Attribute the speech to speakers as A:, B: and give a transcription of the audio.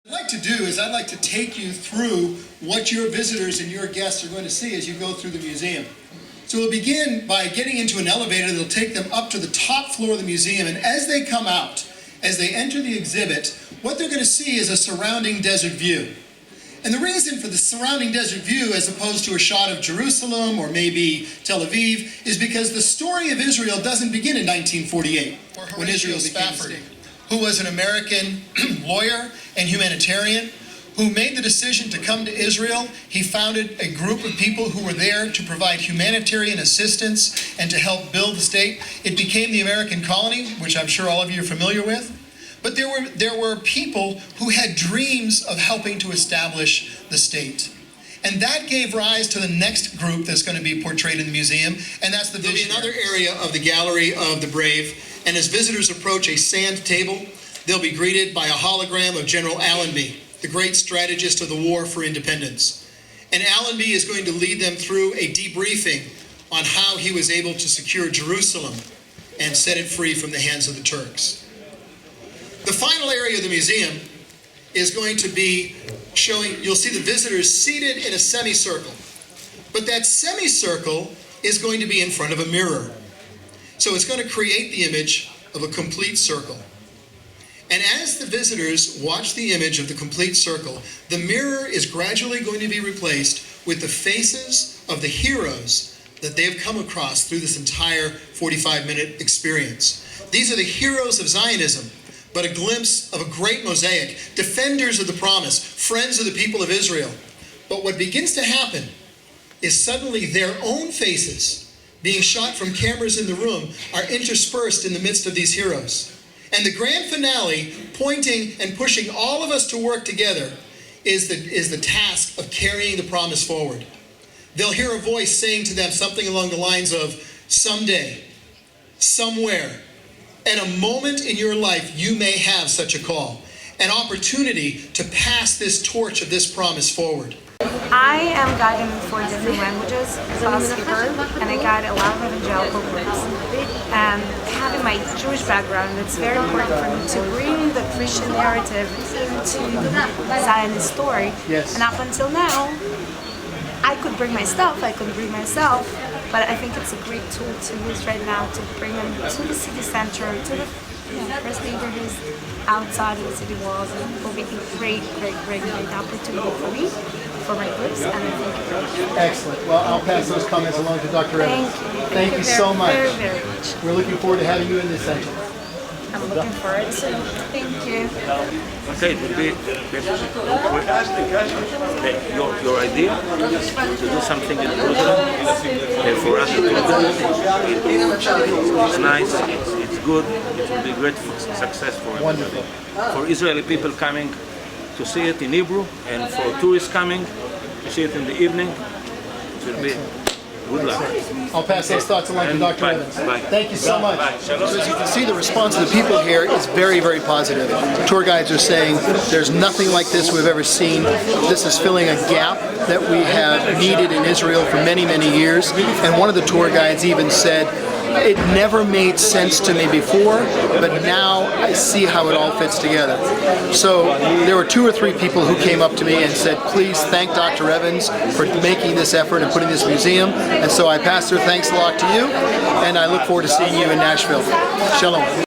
A: What I'd like to do is I'd like to take you through what your visitors and your guests are going to see as you go through the museum. So we'll begin by getting into an elevator that'll take them up to the top floor of the museum, and as they come out, as they enter the exhibit, what they're going to see is a surrounding desert view. And the reason for the surrounding desert view as opposed to a shot of Jerusalem or maybe Tel Aviv is because the story of Israel doesn't begin in 1948 when Israel became a state. Who was an American lawyer and humanitarian who made the decision to come to Israel. He founded a group of people who were there to provide humanitarian assistance and to help build the state. It became the American colony, which I'm sure all of you are familiar with. But there were people who had dreams of helping to establish the state. And that gave rise to the next group that's going to be portrayed in the museum, and that's the vision. There'll be another area of the Gallery of the Brave, and as visitors approach a sand table, they'll be greeted by a hologram of General Allenby, the great strategist of the War for Independence. And Allenby is going to lead them through a debriefing on how he was able to secure Jerusalem and set it free from the hands of the Turks. The final area of the museum is going to be showing, you'll see the visitors seated in a semicircle. But that semicircle is going to be in front of a mirror. So it's going to create the image of a complete circle. And as the visitors watch the image of the complete circle, the mirror is gradually going to be replaced with the faces of the heroes that they have come across through this entire 45-minute experience. These are the heroes of Zionism, but a glimpse of a great mosaic, defenders of the promise, friends of the people of Israel. But what begins to happen is suddenly their own faces, being shot from cameras in the room, are interspersed in the midst of these heroes. And the grand finale, pointing and pushing all of us to work together, is the task of carrying the promise forward. They'll hear a voice saying to them something along the lines of, someday, somewhere, at a moment in your life, you may have such a call, an opportunity to pass this torch of this promise forward.
B: I am guiding in 4 different languages, plus Hebrew, and I guide a lot of evangelical groups. And having my Jewish background, it's very important for me to bring the Christian narrative into the Zionist story.
A: Yes.
B: And up until now, I could bring my stuff, I could bring myself, but I think it's a great tool to use right now to bring them to the city center, to the first neighborhoods outside of the city walls, and it will be a great opportunity for me, for my groups, and I thank you very much.
A: Excellent. Well, I'll pass those comments along to Dr. Evans.
B: Thank you
A: so much.
B: very, very much.
A: We're looking forward to having you in this center.
B: I'm looking forward to it. Thank you.
C: Okay, it will be your idea to do something in Jerusalem for us. It's nice, it's good, it will be great success for everybody. For Israeli people coming to see it in Hebrew, and for tourists coming to see it in the evening, it will be good luck.
A: I'll pass those thoughts along to Dr. Evans.
C: Bye.
A: Thank you so much.
C: Bye.
A: So as you can see, the response of the people here is very, very positive. Tour guides are saying there's nothing like this we've ever seen. This is filling a gap that we have needed in Israel for many, many years. And one of the tour guides even said, it never made sense to me before, but now I see how it all fits together. So there were 2 or 3 people who came up to me and said, please thank Dr. Evans for making this effort and putting this museum. And so I pass their thanks a lot to you, and I look forward to seeing you in Nashville. Shalom.